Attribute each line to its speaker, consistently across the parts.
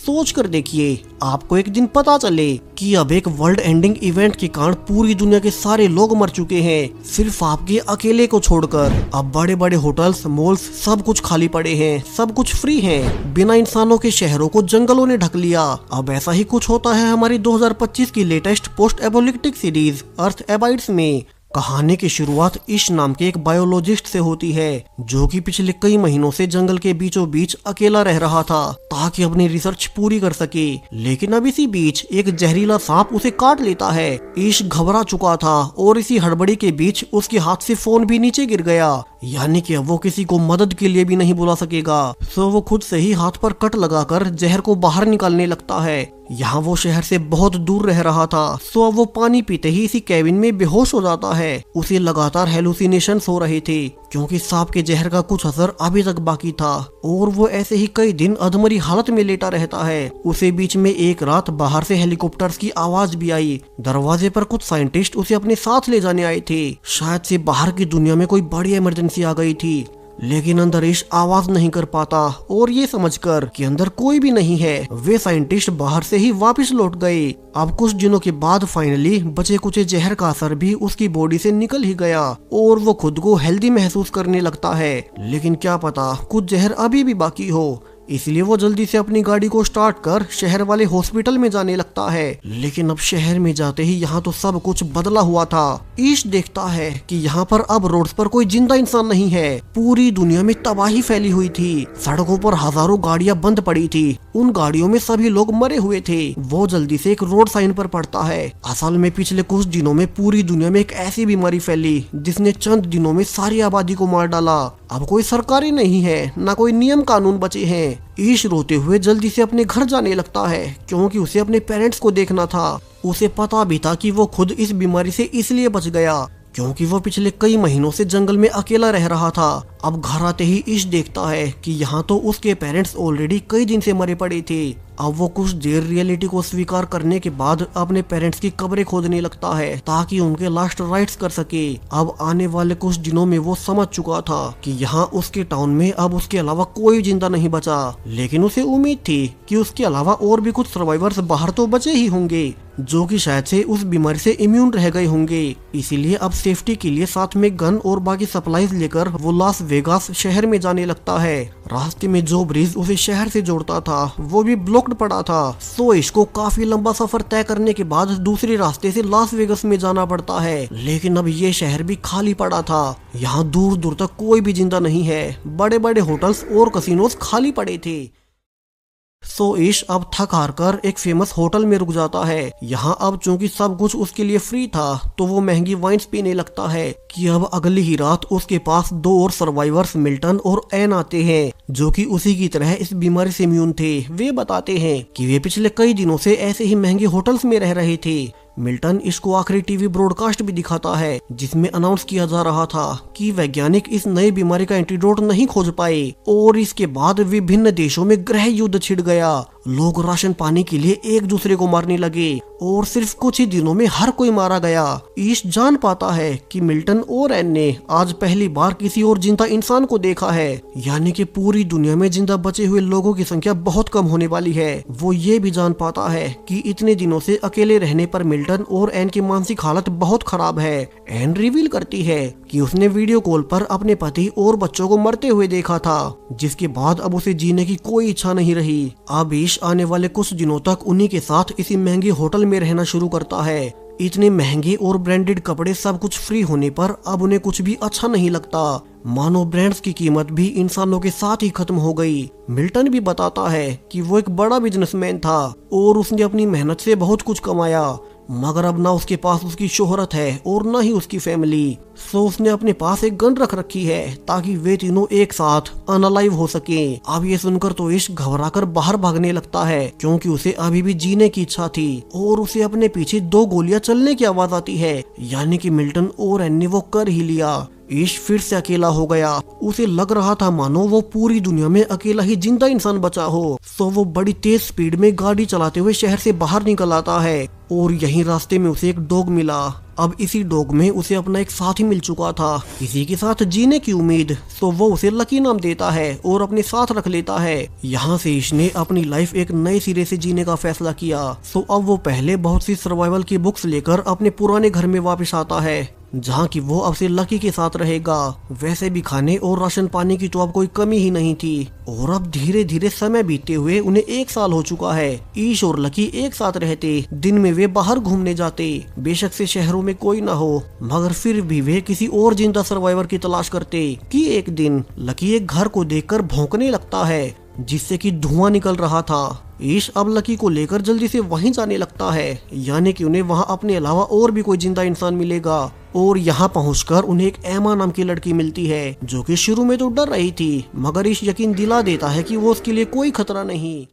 Speaker 1: सोच कर देखिए, आपको एक दिन पता चले कि अब एक वर्ल्ड एंडिंग इवेंट के कारण पूरी दुनिया के सारे लोग मर चुके हैं, सिर्फ आपके अकेले को छोड़कर। अब बड़े बड़े होटल्स, मॉल्स सब कुछ खाली पड़े हैं, सब कुछ फ्री है। बिना इंसानों के शहरों को जंगलों ने ढक लिया। अब ऐसा ही कुछ होता है हमारी 2025 की लेटेस्ट पोस्ट एपोलिप्टिक सीरीज अर्थ एबाइड्स में। कहानी की शुरुआत इश नाम के एक बायोलॉजिस्ट से होती है, जो कि पिछले कई महीनों से जंगल के बीचों बीच अकेला रह रहा था ताकि अपनी रिसर्च पूरी कर सके। लेकिन अब इसी बीच एक जहरीला सांप उसे काट लेता है। इश घबरा चुका था और इसी हड़बड़ी के बीच उसके हाथ से फोन भी नीचे गिर गया, यानी कि अब वो किसी को मदद के लिए भी नहीं बुला सकेगा। सो वो खुद से ही हाथ पर कट लगाकर जहर को बाहर निकालने लगता है। यहाँ वो शहर से बहुत दूर रह रहा था, सो अब वो पानी पीते ही इसी कैबिन में बेहोश हो जाता है। उसे लगातार हेलुसिनेशंस हो रहे थे क्योंकि सांप के जहर का कुछ असर अभी तक बाकी था, और वो ऐसे ही कई दिन अधमरी हालत में लेटा रहता है। उसे बीच में एक रात बाहर से हेलीकॉप्टर्स की आवाज भी आई। दरवाजे पर कुछ साइंटिस्ट उसे अपने साथ ले जाने आए थे। शायद से बाहर की दुनिया में कोई बड़ी इमरजेंसी आ गई थी, लेकिन अंदर इश आवाज नहीं कर पाता, और ये समझकर कि अंदर कोई भी नहीं है वे साइंटिस्ट बाहर से ही वापस लौट गए। अब कुछ दिनों के बाद फाइनली बचे कुचे जहर का असर भी उसकी बॉडी से निकल ही गया और वो खुद को हेल्दी महसूस करने लगता है। लेकिन क्या पता कुछ जहर अभी भी बाकी हो, इसलिए वो जल्दी से अपनी गाड़ी को स्टार्ट कर शहर वाले हॉस्पिटल में जाने लगता है। लेकिन अब शहर में जाते ही यहाँ तो सब कुछ बदला हुआ था। ईश देखता है कि यहाँ पर अब रोड्स पर कोई जिंदा इंसान नहीं है। पूरी दुनिया में तबाही फैली हुई थी। सड़कों पर हजारों गाड़ियां बंद पड़ी थी, उन गाड़ियों में सभी लोग मरे हुए थे। वो जल्दी से एक रोड साइन पर पड़ता है। असल में पिछले कुछ दिनों में पूरी दुनिया में एक ऐसी बीमारी फैली जिसने चंद दिनों में सारी आबादी को मार डाला। अब कोई सरकारी नहीं है, ना कोई नियम कानून बचे हैं। ईश रोते हुए जल्दी से अपने घर जाने लगता है क्योंकि उसे अपने पेरेंट्स को देखना था। उसे पता भी था कि वो खुद इस बीमारी से इसलिए बच गया क्योंकि वो पिछले कई महीनों से जंगल में अकेला रह रहा था। अब घर आते ही ईश देखता है कि यहाँ तो उसके पेरेंट्स ऑलरेडी कई दिन से मरे पड़े थे। अब वो कुछ देर रियलिटी को स्वीकार करने के बाद अपने पेरेंट्स की कब्रें खोदने लगता है ताकि उनके लास्ट राइट्स कर सके। अब आने वाले कुछ दिनों में वो समझ चुका था कि यहाँ उसके टाउन में अब उसके अलावा कोई जिंदा नहीं बचा, लेकिन उसे उम्मीद थी कि उसके अलावा और भी कुछ सर्वाइवर्स बाहर तो बचे ही होंगे जो कि शायद से उस बीमारी से इम्यून रह गए होंगे। इसीलिए अब सेफ्टी के लिए साथ में गन और बाकी सप्लाईज लेकर वो लास वेगास शहर में जाने लगता है। रास्ते में जो ब्रिज उसे शहर से जोड़ता था वो भी ब्लॉक्ड पड़ा था। सो इसको काफी लंबा सफर तय करने के बाद दूसरे रास्ते से लास वेगस में जाना पड़ता है। लेकिन अब ये शहर भी खाली पड़ा था। यहाँ दूर दूर तक कोई भी जिंदा नहीं है। बड़े बड़े होटल्स और कसिनोज खाली पड़े थे। सो ईश अब थक हार कर एक फेमस होटल में रुक जाता है। यहाँ अब चूंकि सब कुछ उसके लिए फ्री था तो वो महंगी वाइन्स पीने लगता है कि अब अगली ही रात उसके पास दो और सर्वाइवर्स मिल्टन और एन आते हैं जो कि उसी की तरह इस बीमारी से इम्यून थे। वे बताते हैं कि वे पिछले कई दिनों से ऐसे ही महंगे होटल्स में रह रहे थे। मिल्टन इसको आखिरी टीवी ब्रॉडकास्ट भी दिखाता है जिसमें अनाउंस किया जा रहा था कि वैज्ञानिक इस नई बीमारी का एंटीडोट नहीं खोज पाए और इसके बाद विभिन्न देशों में गृह युद्ध छिड़ गया। लोग राशन पाने के लिए एक दूसरे को मारने लगे और सिर्फ कुछ ही दिनों में हर कोई मारा गया। ईश जान पाता है कि मिल्टन और एन ने आज पहली बार किसी और जिंदा इंसान को देखा है, यानी कि पूरी दुनिया में जिंदा बचे हुए लोगों की संख्या बहुत कम होने वाली है। वो ये भी जान पाता है कि इतने दिनों से अकेले रहने पर मिल्टन और एन की मानसिक हालत बहुत खराब है। एन रिवील करती है कि उसने वीडियो कॉल पर अपने पति और बच्चों को मरते हुए देखा था, जिसके बाद अब उसे जीने की कोई इच्छा नहीं रही। अब ईश आने वाले कुछ दिनों तक उन्हीं के साथ इसी महंगे होटल में रहना शुरू करता है। इतने महंगे और ब्रांडेड कपड़े सब कुछ फ्री होने पर अब उन्हें कुछ भी अच्छा नहीं लगता। मानो ब्रांड्स की कीमत भी इंसानों के साथ ही खत्म हो गई। मिल्टन भी बताता है कि वो एक बड़ा बिजनेसमैन था और उसने अपनी मेहनत से बहुत कुछ कमाया, मगर अब ना उसके पास उसकी शोहरत है और ना ही उसकी फैमिली। सो उसने अपने पास एक गन रख रखी है ताकि वे तीनों एक साथ अनअलाइव हो सके। अब ये सुनकर तो ईश घबराकर बाहर भागने लगता है क्योंकि उसे अभी भी जीने की इच्छा थी और उसे अपने पीछे दो गोलियां चलने की आवाज आती है, यानी कि मिल्टन और एन ने वो कर ही लिया। ईश फिर से अकेला हो गया। उसे लग रहा था मानो वो पूरी दुनिया में अकेला ही जिंदा इंसान बचा हो। सो वो बड़ी तेज स्पीड में गाड़ी चलाते हुए शहर से बाहर निकल आता है और यहीं रास्ते में उसे एक डॉग मिला। अब इसी डॉग में उसे अपना एक साथी मिल चुका था, किसी के साथ जीने की उम्मीद। तो वो उसे लकी नाम देता है और अपने साथ रख लेता है। यहाँ से इसने अपनी लाइफ एक नए सिरे से जीने का फैसला किया। तो अब वो पहले बहुत सी सर्वाइवल की बुक्स लेकर अपने पुराने घर में वापस आता है, जहाँ की वो अब से लकी के साथ रहेगा। वैसे भी खाने और राशन पानी की तो अब कोई कमी ही नहीं थी। और अब धीरे धीरे समय बीतते हुए उन्हें 1 साल हो चुका है। ईश और लकी एक साथ रहते, दिन में वे बाहर घूमने जाते, बेशक से शहरों में कोई ना हो, मगर फिर भी वे किसी और जिंदा सर्वाइवर की तलाश करते। कि एक दिन लकी एक घर को देखकर भौंकने लगता है, जिससे कि धुआं निकल रहा था। ईश अब लकी को लेकर जल्दी से वहीं जाने लगता है, यानी कि उन्हें वहां अपने अलावा और भी कोई जिंदा इंसान मिलेगा। और यहाँ पहुंचकर उन्हें एक एमा नाम की लड़की मिलती है, जो कि शुरू में तो डर रही थी, मगर ईश यकीन दिला देता है कि वो उसके लिए कोई खतरा नहीं।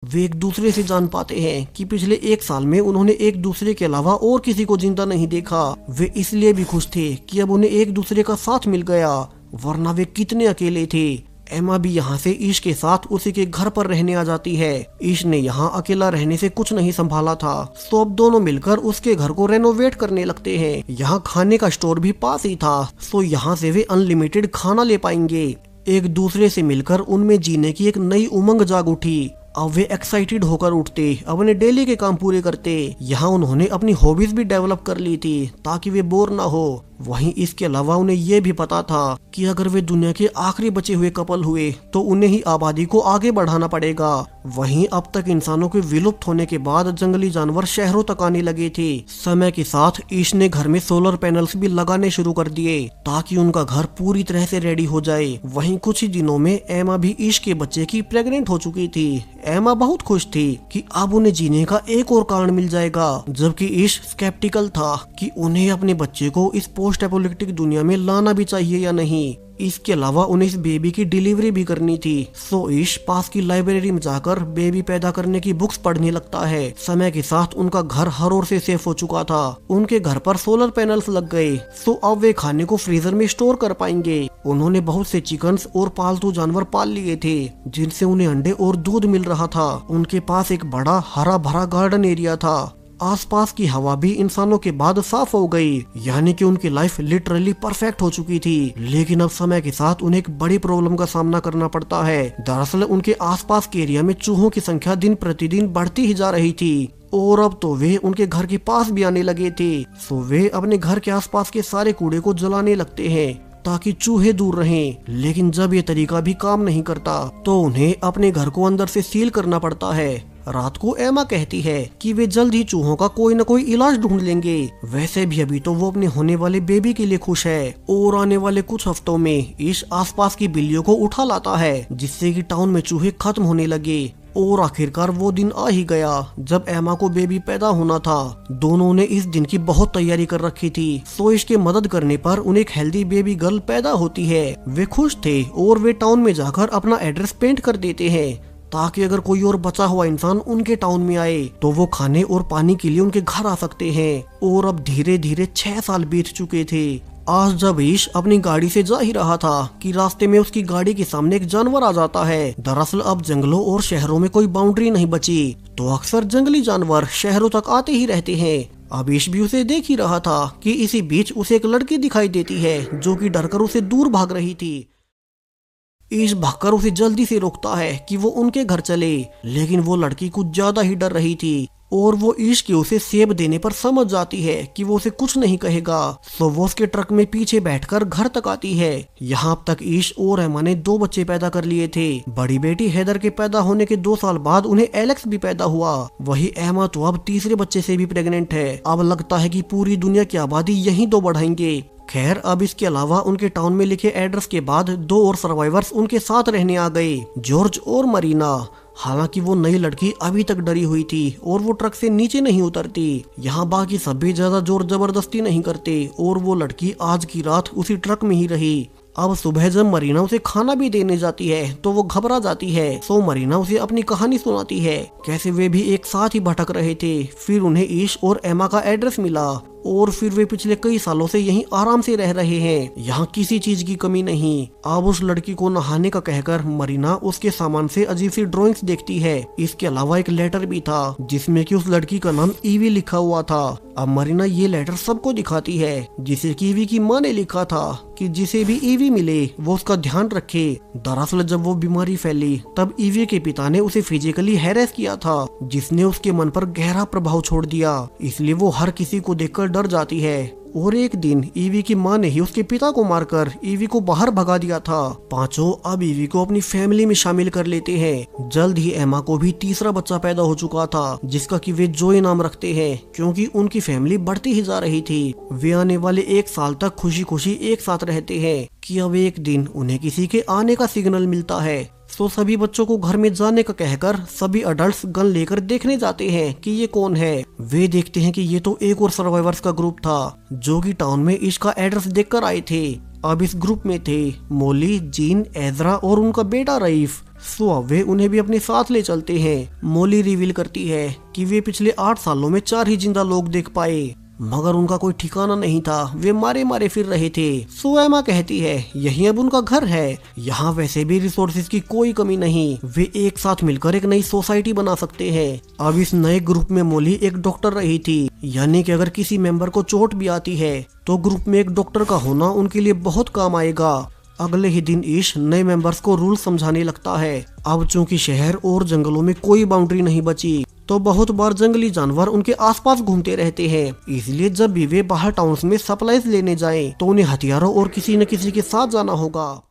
Speaker 1: वे एक दूसरे से जान पाते हैं कि पिछले 1 साल में उन्होंने एक दूसरे के अलावा और किसी को जिंदा नहीं देखा। वे इसलिए भी खुश थे कि अब उन्हें एक दूसरे का साथ मिल गया, वरना वे कितने अकेले थे। एमा भी यहाँ से ईश के साथ उसी के घर पर रहने आ जाती है। ईश ने यहाँ अकेला रहने से कुछ नहीं संभाला था, तो अब दोनों मिलकर उसके घर को रेनोवेट करने लगते हैं। यहाँ खाने का स्टोर भी पास ही था, तो यहाँ से वे अनलिमिटेड खाना ले पाएंगे। एक दूसरे से मिलकर उनमें जीने की एक नई उमंग जाग उठी। अब वे एक्साइटेड होकर उठते, अपने डेली के काम पूरे करते। यहाँ उन्होंने अपनी हॉबीज भी डेवलप कर ली थी, ताकि वे बोर ना हो। वहीं इसके अलावा उन्हें ये भी पता था कि अगर वे दुनिया के आखिरी बचे हुए कपल हुए तो उन्हें ही आबादी को आगे बढ़ाना पड़ेगा। वहीं अब तक इंसानों के विलुप्त होने के बाद जंगली जानवर शहरों तक आने लगे थे। समय के साथ ईश ने घर में सोलर पैनल्स भी लगाने शुरू कर दिए, ताकि उनका घर पूरी तरह से रेडी हो जाए। वहीं कुछ ही दिनों में एमा भी ईश के बच्चे की प्रेग्नेंट हो चुकी थी। एमा बहुत खुश थी कि अब उन्हें जीने का एक और कारण मिल जाएगा, जबकि ईश स्केप्टिकल था कि उन्हें अपने बच्चे को इस पोस्ट एपोलिटिक दुनिया में लाना भी चाहिए या नहीं। इसके अलावा उन्हें इस बेबी की डिलीवरी भी करनी थी। सो ईश पास की लाइब्रेरी में जाकर बेबी पैदा करने की बुक्स पढ़ने लगता है। समय के साथ उनका घर हर ओर से सेफ हो चुका था। उनके घर पर सोलर पैनल्स लग गए, सो अब वे खाने को फ्रीजर में स्टोर कर पाएंगे। उन्होंने बहुत से चिकन्स और पालतू जानवर पाल लिए थे, जिनसे उन्हें अंडे और दूध मिल रहा था। उनके पास एक बड़ा हरा भरा गार्डन एरिया था। आसपास की हवा भी इंसानों के बाद साफ हो गई, यानी कि उनकी लाइफ लिटरली परफेक्ट हो चुकी थी। लेकिन अब समय के साथ उन्हें एक बड़ी प्रॉब्लम का सामना करना पड़ता है। दरअसल उनके आसपास के एरिया में चूहों की संख्या दिन प्रतिदिन बढ़ती ही जा रही थी, और अब तो वे उनके घर के पास भी आने लगे थे। सो वे अपने घर के आसपास के सारे कूड़े को जलाने लगते हैं, ताकि चूहे दूर रहें। लेकिन जब ये तरीका भी काम नहीं करता, तो उन्हें अपने घर को अंदर से सील करना पड़ता है। रात को एमा कहती है कि वे जल्द ही चूहों का कोई न कोई इलाज ढूंढ लेंगे। वैसे भी अभी तो वो अपने होने वाले बेबी के लिए खुश है, और आने वाले कुछ हफ्तों में ईश आसपास की बिल्लियों को उठा लाता है, जिससे कि टाउन में चूहे खत्म होने लगे। और आखिरकार वो दिन आ ही गया जब एमा को बेबी पैदा होना था। दोनों ने इस दिन की बहुत तैयारी कर रखी थी। सो इसके मदद करने पर उन्हें एक हेल्दी बेबी गर्ल पैदा होती है। वे खुश थे और वे टाउन में जाकर अपना एड्रेस पेंट कर देते हैं, ताकि अगर कोई और बचा हुआ इंसान उनके टाउन में आए तो वो खाने और पानी के लिए उनके घर आ सकते हैं। और अब धीरे धीरे 6 साल बीत चुके थे। आज जब ईश अपनी गाड़ी से जा ही रहा था कि रास्ते में उसकी गाड़ी के सामने एक जानवर आ जाता है। दरअसल अब जंगलों और शहरों में कोई बाउंड्री नहीं बची, तो अक्सर जंगली जानवर शहरों तक आते ही रहते हैं। अब ईश भी उसे देख ही रहा था कि इसी बीच उसे एक लड़की दिखाई देती है, जो कि डरकर उसे दूर भाग रही थी। ईश भागकर उसे जल्दी से रोकता है कि वो उनके घर चले, लेकिन वो लड़की कुछ ज्यादा ही डर रही थी, और वो ईश के उसे सेब देने पर समझ जाती है कि वो उसे कुछ नहीं कहेगा। तो वो उसके ट्रक में पीछे बैठकर घर तक आती है। यहाँ अब तक ईश और एमा ने 2 बच्चे पैदा कर लिए थे। बड़ी बेटी हैदर के पैदा होने के 2 साल बाद उन्हें एलेक्स भी पैदा हुआ। वही एमा तो अब तीसरे बच्चे से भी प्रेग्नेंट है। अब लगता है कि पूरी दुनिया की आबादी यहीं तो बढ़ाएंगे। खैर, अब इसके अलावा उनके टाउन में लिखे एड्रेस के बाद 2 और सर्वाइवर्स उनके साथ रहने आ गए, जॉर्ज और मरीना। हालांकि वो नई लड़की अभी तक डरी हुई थी और वो ट्रक से नीचे नहीं उतरती। यहाँ बाकी सब भी ज्यादा जोर जबरदस्ती नहीं करते, और वो लड़की आज की रात उसी ट्रक में ही रही। अब सुबह जब मरीना उसे खाना भी देने जाती है तो वो घबरा जाती है। सो मरीना उसे अपनी कहानी सुनाती है, कैसे वे भी एक साथ ही भटक रहे थे। फिर उन्हें ईश और एमा का एड्रेस मिला, और फिर वे पिछले कई सालों से यहीं आराम से रह रहे हैं। यहाँ किसी चीज की कमी नहीं। अब उस लड़की को नहाने का कहकर मरीना उसके सामान से अजीब सी ड्राइंग्स देखती है। इसके अलावा एक लेटर भी था, जिसमें कि उस लड़की का नाम ईवी लिखा हुआ था। अब मरीना ये लेटर सबको दिखाती है जिसे कि ईवी की माँ ने लिखा था कि जिसे भी ईवी मिले वो उसका ध्यान रखे। दरअसल जब वो बीमारी फैली तब ईवी के पिता ने उसे फिजिकली हैरेस किया था, जिसने उसके मन पर गहरा प्रभाव छोड़ दिया। इसलिए वो हर किसी को देखकर डर जाती है और एक दिन ईवी की माँ ने ही उसके पिता को मारकर ईवी को बाहर भगा दिया था। पांचों अब ईवी को अपनी फैमिली में शामिल कर लेते हैं। जल्द ही एमा को भी तीसरा बच्चा पैदा हो चुका था जिसका कि वे जोई नाम रखते हैं, क्योंकि उनकी फैमिली बढ़ती ही जा रही थी। वे आने वाले 1 साल तक खुशी खुशी एक साथ रहते हैं कि अब एक दिन उन्हें किसी के आने का सिग्नल मिलता है। तो सभी बच्चों को घर में जाने का कहकर सभी अडल्ट्स गन लेकर देखने जाते हैं कि ये कौन है। वे देखते हैं कि ये तो एक और सर्वाइवर्स का ग्रुप था जो कि टाउन में इसका एड्रेस देखकर आए थे। अब इस ग्रुप में थे मोली, जीन, एजरा और उनका बेटा रईफ। सो अब वे उन्हें भी अपने साथ ले चलते हैं। मोली रिवील करती है कि वे पिछले 8 सालों में 4 ही जिंदा लोग देख पाए, मगर उनका कोई ठिकाना नहीं था, वे मारे मारे फिर रहे थे। सो एमा कहती है यही अब उनका घर है, यहाँ वैसे भी रिसोर्सेज की कोई कमी नहीं, वे एक साथ मिलकर एक नई सोसाइटी बना सकते हैं। अब इस नए ग्रुप में मोली एक डॉक्टर रही थी, यानी कि अगर किसी मेंबर को चोट भी आती है तो ग्रुप में एक डॉक्टर का होना उनके लिए बहुत काम आएगा। अगले ही दिन ईश नए मेंबर्स को रूल समझाने लगता है। अब चूंकि शहर और जंगलों में कोई बाउंड्री नहीं बची तो बहुत बार जंगली जानवर उनके आसपास घूमते रहते हैं, इसलिए जब भी वे बाहर टाउन्स में सप्लाईज लेने जाएं तो उन्हें हथियारों और किसी न किसी के साथ जाना होगा।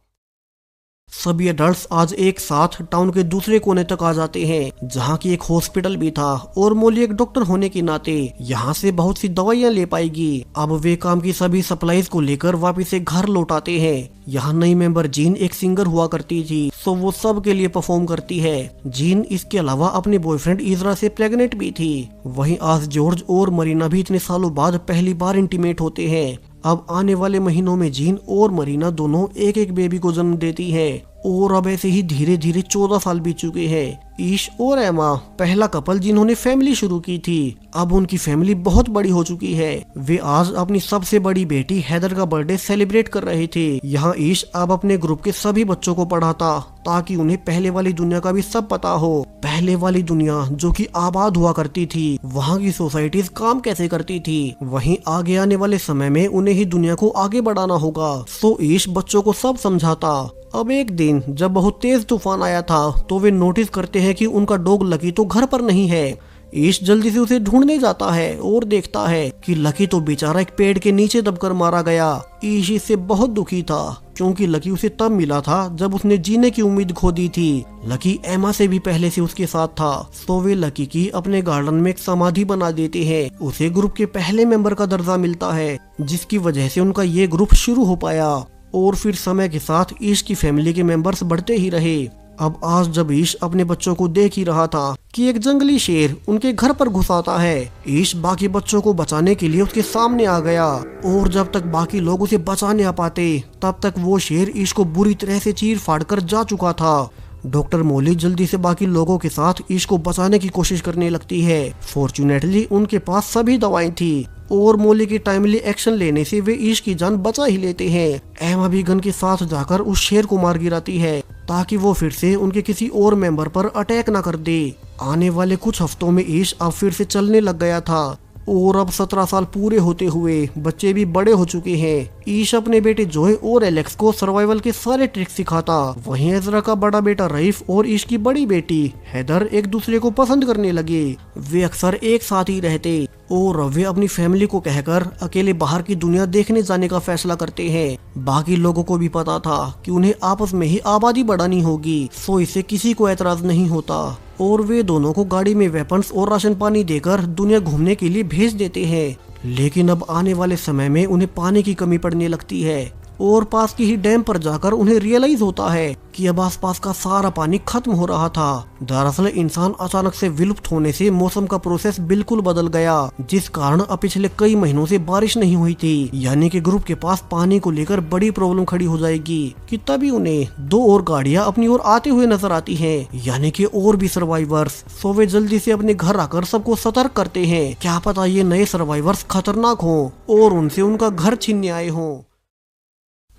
Speaker 1: सभी अडल्ट्स आज एक साथ टाउन के दूसरे कोने तक आ जाते हैं जहाँ की एक हॉस्पिटल भी था और मोली एक डॉक्टर होने के नाते यहाँ से बहुत सी दवाइयाँ ले पाएगी। अब वे काम की सभी सप्लाईज को लेकर वापिस से घर लौट आते हैं। यहाँ नई मेंबर जीन एक सिंगर हुआ करती थी, तो वो सब के लिए परफॉर्म करती है। जीन इसके अलावा अपने बॉयफ्रेंड इजरा से प्रेग्नेंट भी थी। वहीं आज जॉर्ज और मरीना भी इतने सालों बाद पहली बार इंटीमेट होते हैं। अब आने वाले महीनों में जीन और मरीना दोनों एक एक बेबी को जन्म देती है और अब ऐसे ही धीरे धीरे 14 साल बीत चुके हैं। ईश और एमा पहला कपल जिन्होंने फैमिली शुरू की थी, अब उनकी फैमिली बहुत बड़ी हो चुकी है। वे आज अपनी सबसे बड़ी बेटी हैदर का बर्थडे सेलिब्रेट कर रहे थे। यहाँ ईश अब अपने ग्रुप के सभी बच्चों को पढ़ाता ताकि उन्हें पहले वाली दुनिया का भी सब पता हो। पहले वाली दुनिया जो कि आबाद हुआ करती थी, वहाँ की सोसाइटीज काम कैसे करती थी, वहीं आगे आने वाले समय में उन्हें ही दुनिया को आगे बढ़ाना होगा। सो ईश बच्चों को सब समझाता। अब एक दिन जब बहुत तेज तूफान आया था तो वे नोटिस करते हैं कि उनका डॉग लकी तो घर पर नहीं है। ईश जल्दी से उसे ढूंढने जाता है और देखता है कि लकी तो बेचारा एक पेड़ के नीचे दबकर मारा गया। ईश इससे बहुत दुखी था क्योंकि लकी उसे तब मिला था जब उसने जीने की उम्मीद खो दी थी। लकी एमा से भी पहले से उसके साथ था, तो वे लकी की अपने गार्डन में एक समाधि बना देते हैं। उसे ग्रुप के पहले मेंबर का दर्जा मिलता है जिसकी वजह से उनका ये ग्रुप शुरू हो पाया। और फिर समय के साथ ईश की फैमिली के मेंबर्स बढ़ते ही रहे। अब आज जब ईश अपने बच्चों को देख ही रहा था कि एक जंगली शेर उनके घर पर घुस आता है, ईश बाकी बच्चों को बचाने के लिए उसके सामने आ गया और जब तक बाकी लोग उसे बचाने आ पाते तब तक वो शेर ईश को बुरी तरह से चीर फाड़ कर जा चुका था। डॉक्टर मोली जल्दी से बाकी लोगों के साथ ईश को बचाने की कोशिश करने लगती है। फॉर्चुनेटली उनके पास सभी दवाएं थी और मोली की टाइमली एक्शन लेने से वे ईश की जान बचा ही लेते हैं। एमा भी गन के साथ जाकर उस शेर को मार गिराती है ताकि वो फिर से उनके किसी और मेंबर पर अटैक न कर दे। आने वाले कुछ हफ्तों में ईश अब फिर से चलने लग गया था और अब 17 साल पूरे होते हुए बच्चे भी बड़े हो चुके हैं। ईश अपने बेटे जोय और एलेक्स को सर्वाइवल के सारे ट्रिक्स सिखाता। वहीं एजरा का बड़ा बेटा रईफ और ईश की बड़ी बेटी हैदर एक दूसरे को पसंद करने लगे। वे अक्सर एक साथ ही रहते और वे अपनी फैमिली को कहकर अकेले बाहर की दुनिया देखने जाने का फैसला करते हैं। बाकी लोगों को भी पता था कि उन्हें आपस में ही आबादी बढ़ानी होगी, सो इसे किसी को एतराज नहीं होता और वे दोनों को गाड़ी में वेपन्स और राशन पानी देकर दुनिया घूमने के लिए भेज देते हैं। लेकिन अब आने वाले समय में उन्हें पानी की कमी पड़ने लगती है और पास की ही डैम पर जाकर उन्हें रियलाइज होता है कि अब आसपास का सारा पानी खत्म हो रहा था। दरअसल इंसान अचानक से विलुप्त होने से मौसम का प्रोसेस बिल्कुल बदल गया, जिस कारण अब पिछले कई महीनों से बारिश नहीं हुई थी। यानी कि ग्रुप के पास पानी को लेकर बड़ी प्रॉब्लम खड़ी हो जाएगी कि तभी उन्हें 2 और गाड़ियां अपनी ओर आते हुए नजर आती हैं, यानी कि और भी सर्वाइवर्स। सो वे जल्दी से अपने घर आकर सबको सतर्क करते हैं, क्या पता ये नए सर्वाइवर्स खतरनाक हों और उनसे उनका घर छीनने आए हों।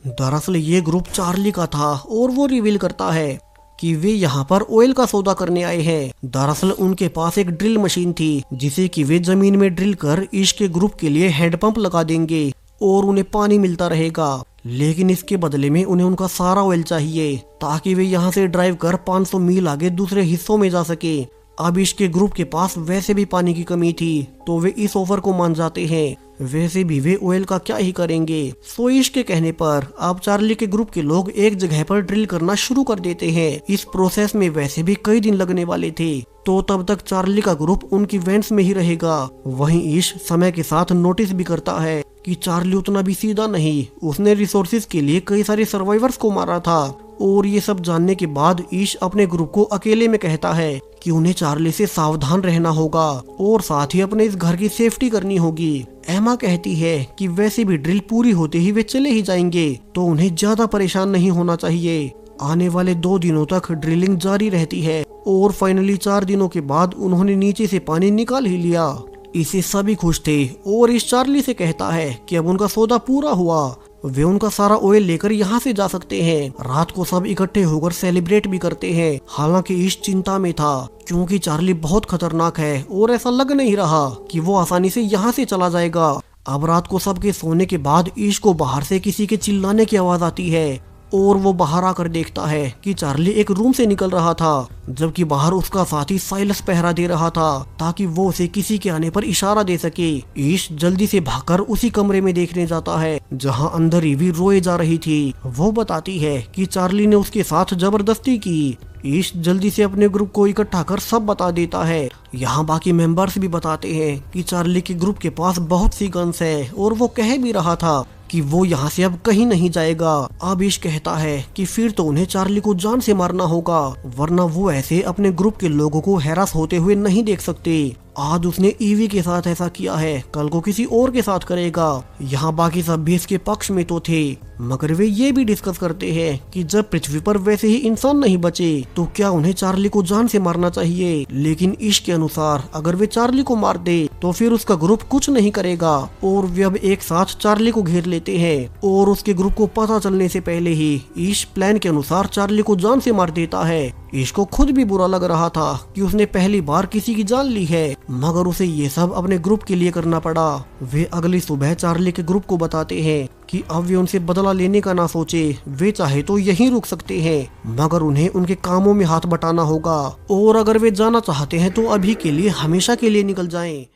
Speaker 1: दरअसल ये ग्रुप चार्ली का था और वो रिवील करता है कि वे यहाँ पर ऑयल का सौदा करने आए हैं। दरअसल उनके पास एक ड्रिल मशीन थी जिसे कि वे जमीन में ड्रिल कर ईश के ग्रुप के लिए हैंडपंप लगा देंगे और उन्हें पानी मिलता रहेगा। लेकिन इसके बदले में उन्हें उनका सारा ऑयल चाहिए ताकि वे यहाँ से ड्राइव कर 500 मील आगे दूसरे हिस्सों में जा सके। अब इसके ग्रुप के पास वैसे भी पानी की कमी थी तो वे इस ऑफर को मान जाते हैं। वैसे भी वे ऑयल का क्या ही करेंगे। सो इश के कहने पर अब चार्ली के ग्रुप के लोग एक जगह पर ड्रिल करना शुरू कर देते हैं। इस प्रोसेस में वैसे भी कई दिन लगने वाले थे तो तब तक चार्ली का ग्रुप उनकी वेंट्स में ही रहेगा। वहीं ईश समय के साथ नोटिस भी करता है कि चार्ली उतना भी सीधा नहीं, उसने रिसोर्सेज के लिए कई सारे सर्वाइवर्स को मारा था। और ये सब जानने के बाद ईश अपने ग्रुप को अकेले में कहता है कि उन्हें चार्ली से सावधान रहना होगा और साथ ही अपने इस घर की सेफ्टी करनी होगी। एमा कहती है कि वैसे भी ड्रिल पूरी होते ही वे चले ही जाएंगे तो उन्हें ज्यादा परेशान नहीं होना चाहिए। आने वाले 2 दिनों तक ड्रिलिंग जारी रहती है और फाइनली 4 दिनों के बाद उन्होंने नीचे से पानी निकाल ही लिया। इसे सभी खुश थे और इस चार्ली से कहता है कि अब उनका सौदा पूरा हुआ, वे उनका सारा ऑयल लेकर यहाँ से जा सकते हैं। रात को सब इकट्ठे होकर सेलिब्रेट भी करते हैं। हालांकि ईश चिंता में था क्योंकि चार्ली बहुत खतरनाक है और ऐसा लग नहीं रहा कि वो आसानी से यहाँ से चला जाएगा। अब रात को सबके सोने के बाद ईश को बाहर से किसी के चिल्लाने की आवाज आती है और वो बाहर आकर देखता है कि चार्ली एक रूम से निकल रहा था, जबकि बाहर उसका साथी साइलस पहरा दे रहा था ताकि वो उसे किसी के आने पर इशारा दे सके। ईश जल्दी से भागकर उसी कमरे में देखने जाता है जहां अंदर ईवी रोए जा रही थी। वो बताती है कि चार्ली ने उसके साथ जबरदस्ती की। ईश जल्दी से अपने ग्रुप को इकट्ठा कर सब बता देता है। यहाँ बाकी मेंबर्स भी बताते हैं कि चार्ली के ग्रुप के पास बहुत सी गन्स है और वो कह भी रहा था कि वो यहाँ से अब कहीं नहीं जाएगा। अब ईश कहता है कि फिर तो उन्हें चार्ली को जान से मारना होगा, वरना वो ऐसे अपने ग्रुप के लोगों को हैरास होते हुए नहीं देख सकते। आज उसने ईवी के साथ ऐसा किया है, कल को किसी और के साथ करेगा। यहाँ बाकी सब भी इसके पक्ष में तो थे, मगर वे ये भी डिस्कस करते हैं कि जब पृथ्वी पर वैसे ही इंसान नहीं बचे तो क्या उन्हें चार्ली को जान से मारना चाहिए। लेकिन ईश के अनुसार अगर वे चार्ली को मार दे तो फिर उसका ग्रुप कुछ नहीं करेगा और वे अब एक साथ चार्ली को घेर लेते हैं। और उसके ग्रुप को पता चलने से पहले ही ईश प्लान के अनुसार चार्ली को जान से मार देता है। ईश को खुद भी बुरा लग रहा था कि उसने पहली बार किसी की जान ली है, मगर उसे ये सब अपने ग्रुप के लिए करना पड़ा। वे अगली सुबह चार्ली के ग्रुप को बताते हैं कि अब वे उनसे बदला लेने का ना सोचे, वे चाहे तो यहीं रुक सकते हैं, मगर उन्हें उनके कामों में हाथ बटाना होगा और अगर वे जाना चाहते हैं तो अभी के लिए हमेशा के लिए निकल जाएं।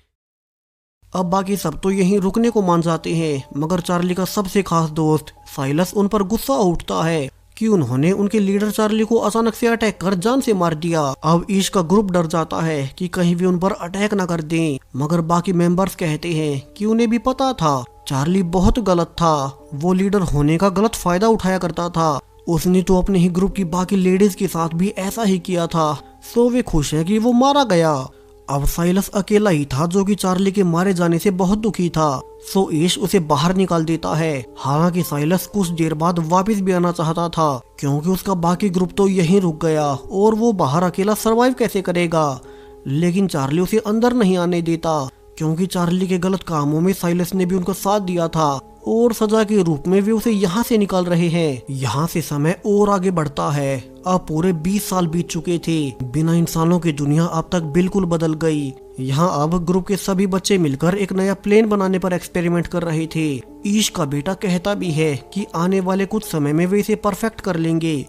Speaker 1: अब बाकी सब तो यहीं रुकने को मान जाते हैं, मगर चार्ली का सबसे खास दोस्त साइलस उन पर गुस्सा उठता है कि उन्होंने उनके लीडर चार्ली को अचानक से अटैक कर जान से मार दिया। अब ईश का ग्रुप डर जाता है कि कहीं भी उन पर अटैक न कर दें, मगर बाकी मेंबर्स कहते हैं कि उन्हें भी पता था चार्ली बहुत गलत था, वो लीडर होने का गलत फायदा उठाया करता था। उसने तो अपने ही ग्रुप की बाकी लेडीज के साथ भी ऐसा ही किया था। सो वे खुश हैं कि वो मारा गया। अब साइलस अकेला ही था जो कि चार्ली के मारे जाने से बहुत दुखी था। सो ईश उसे बाहर निकाल देता है। हालांकि साइलस कुछ देर बाद वापस भी आना चाहता था क्योंकि उसका बाकी ग्रुप तो यहीं रुक गया और वो बाहर अकेला सरवाइव कैसे करेगा। लेकिन चार्ली उसे अंदर नहीं आने देता क्योंकि चार्ली के गलत कामों में साइलस ने भी उनका साथ दिया था और सजा के रूप में वे उसे यहाँ से निकाल रहे हैं। यहाँ से समय और आगे बढ़ता है। अब पूरे 20 साल बीत चुके थे। बिना इंसानों की दुनिया अब तक बिल्कुल बदल गई। यहाँ अब ग्रुप के सभी बच्चे मिलकर एक नया प्लेन बनाने पर एक्सपेरिमेंट कर रहे थे। ईश का बेटा कहता भी है कि आने वाले कुछ समय में वे इसे परफेक्ट कर लेंगे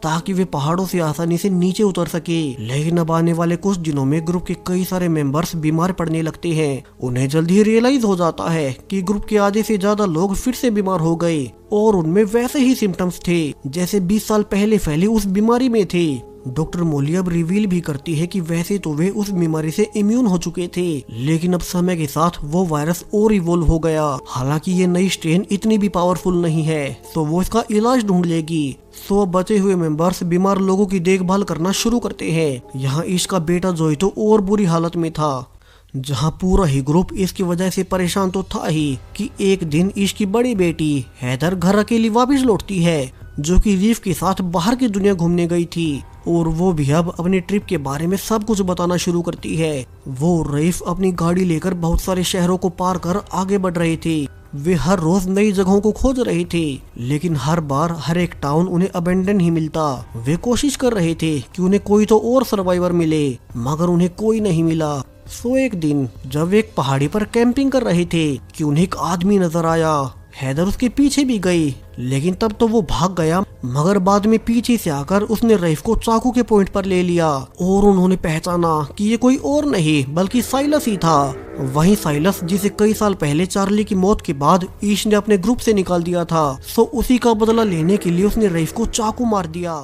Speaker 1: ताकि वे पहाड़ों से आसानी से नीचे उतर सके। लेकिन अब आने वाले कुछ दिनों में ग्रुप के कई सारे मेंबर्स बीमार पड़ने लगते हैं। उन्हें जल्द ही रियलाइज हो जाता है कि ग्रुप के आधे से ज्यादा लोग फिर से बीमार हो गए और उनमें वैसे ही सिम्टम्स थे जैसे 20 साल पहले फैली उस बीमारी में थे। डॉक्टर मोली अब रिवील भी करती है कि वैसे तो वे उस बीमारी से इम्यून हो चुके थे, लेकिन अब समय के साथ वो वायरस और इवोल्व हो गया। हालांकि ये नई स्ट्रेन इतनी भी पावरफुल नहीं है तो वो इसका इलाज ढूंढ लेगी। सो बचे हुए मेंबर्स बीमार लोगों की देखभाल करना शुरू करते हैं। यहाँ ईश का बेटा जोई तो और बुरी हालत में था, जहाँ पूरा ही ग्रुप इसकी वजह से परेशान तो था ही कि एक दिन ईश की बड़ी बेटी हैदर घर अकेली वापस लौटती है, जो कि रीफ के साथ बाहर की दुनिया घूमने गई थी और वो भी अब अपनी ट्रिप के बारे में सब कुछ बताना शुरू करती है। वो रीफ अपनी गाड़ी लेकर बहुत सारे शहरों को पार कर आगे बढ़ रहे थे। वे हर रोज नई जगहों को खोज रहे थे, लेकिन हर बार हर एक टाउन उन्हें अबेंडन ही मिलता। वे कोशिश कर रहे थे कि उन्हें कोई तो और सर्वाइवर मिले, मगर उन्हें कोई नहीं मिला। सो एक दिन जब वे एक पहाड़ी पर कैंपिंग कर रहे थे कि उन्हें एक आदमी नजर आया। हैदर उसके पीछे भी गई, लेकिन तब तो वो भाग गया, मगर बाद में पीछे से आकर उसने रईफ को चाकू के पॉइंट पर ले लिया और उन्होंने पहचाना कि ये कोई और नहीं बल्कि साइलस ही था। वही साइलस जिसे कई साल पहले चार्ली की मौत के बाद ईश ने अपने ग्रुप से निकाल दिया था। सो उसी का बदला लेने के लिए उसने रईफ को चाकू मार दिया,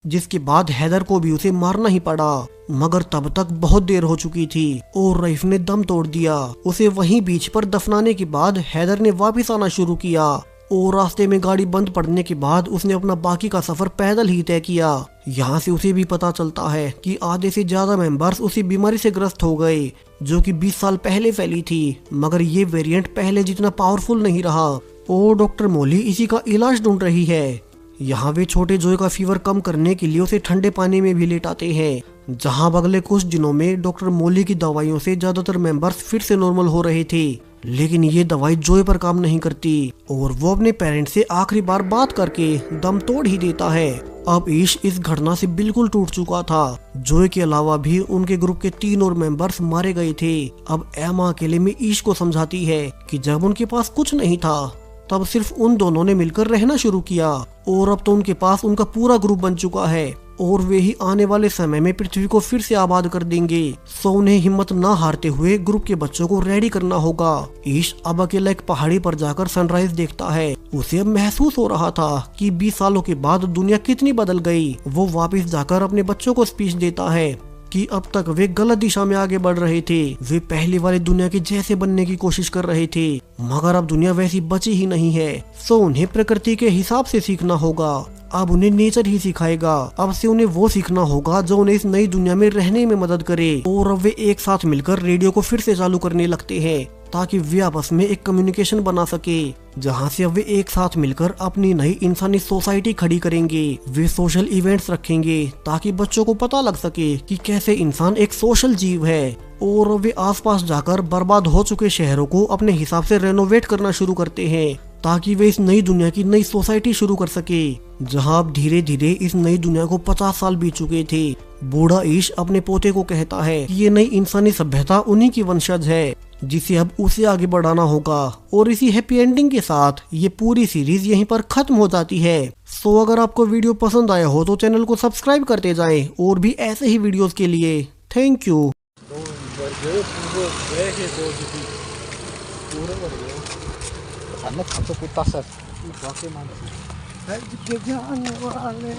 Speaker 1: जिसके बाद हैदर को भी उसे मारना ही पड़ा। मगर तब तक बहुत देर हो चुकी थी और रईफ ने दम तोड़ दिया। उसे वहीं बीच पर दफनाने के बाद हैदर ने वापस आना शुरू किया और रास्ते में गाड़ी बंद पड़ने के बाद उसने अपना बाकी का सफर पैदल ही तय किया। यहाँ से उसे भी पता चलता है कि आधे से ज्यादा मेंबर्स उसी बीमारी से ग्रस्त हो गए जो कि 20 साल पहले फैली थी, मगर ये वेरिएंट पहले जितना पावरफुल नहीं रहा और डॉक्टर मोली इसी का इलाज ढूंढ रही है। यहाँ वे छोटे जोए का फीवर कम करने के लिए उसे ठंडे पानी में भी लेटाते हैं, जहाँ अगले कुछ दिनों में डॉक्टर मोली की दवाइयों से ज्यादातर मेंबर्स फिर से नॉर्मल हो रहे थे। लेकिन ये दवाई जोए पर काम नहीं करती और वो अपने पेरेंट्स से आखिरी बार बात करके दम तोड़ ही देता है। अब ईश इस घटना से बिल्कुल टूट चुका था। जोए के अलावा भी उनके ग्रुप के 3 और मेंबर्स मारे गए थे। अब एमा अकेले में ईश को समझाती है कि जब उनके पास कुछ नहीं था तब सिर्फ उन दोनों ने मिलकर रहना शुरू किया और अब तो उनके पास उनका पूरा ग्रुप बन चुका है और वे ही आने वाले समय में पृथ्वी को फिर से आबाद कर देंगे। सो उन्हें हिम्मत ना हारते हुए ग्रुप के बच्चों को रेडी करना होगा। ईश अब अकेला एक पहाड़ी पर जाकर सनराइज देखता है। उसे अब महसूस हो रहा था कि 20 सालों के बाद दुनिया कितनी बदल गई। वो वापस जाकर अपने बच्चों को स्पीच देता है कि अब तक वे गलत दिशा में आगे बढ़ रहे थे। वे पहले वाली दुनिया के जैसे बनने की कोशिश कर रहे थे, मगर अब दुनिया वैसी बची ही नहीं है। सो उन्हें प्रकृति के हिसाब से सीखना होगा। अब उन्हें नेचर ही सिखाएगा। अब से उन्हें वो सीखना होगा जो उन्हें इस नई दुनिया में रहने में मदद करे। और अब वे एक साथ मिलकर रेडियो को फिर से चालू करने लगते हैं ताकि वे आपस में एक कम्युनिकेशन बना सके, जहाँ से अब वे एक साथ मिलकर अपनी नई इंसानी सोसाइटी खड़ी करेंगे। वे सोशल इवेंट्स रखेंगे ताकि बच्चों को पता लग सके कि कैसे इंसान एक सोशल जीव है। और वे आसपास जाकर बर्बाद हो चुके शहरों को अपने हिसाब से रेनोवेट करना शुरू करते हैं ताकि वे इस नई दुनिया की नई सोसाइटी शुरू कर सके, जहाँ अब धीरे धीरे इस नई दुनिया को 50 साल बीत चुके थे। बूढ़ा ईश अपने पोते को कहता है कि ये नई इंसानी सभ्यता उन्हीं की वंशज है, जिसे अब उसे आगे बढ़ाना होगा। और इसी हैप्पी एंडिंग के साथ ये पूरी सीरीज यहीं पर खत्म हो जाती है। सो अगर आपको वीडियो पसंद आया हो तो चैनल को सब्सक्राइब करते जाएं और भी ऐसे ही वीडियोस के लिए। Thank you.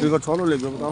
Speaker 2: 이거 전화 내면 나.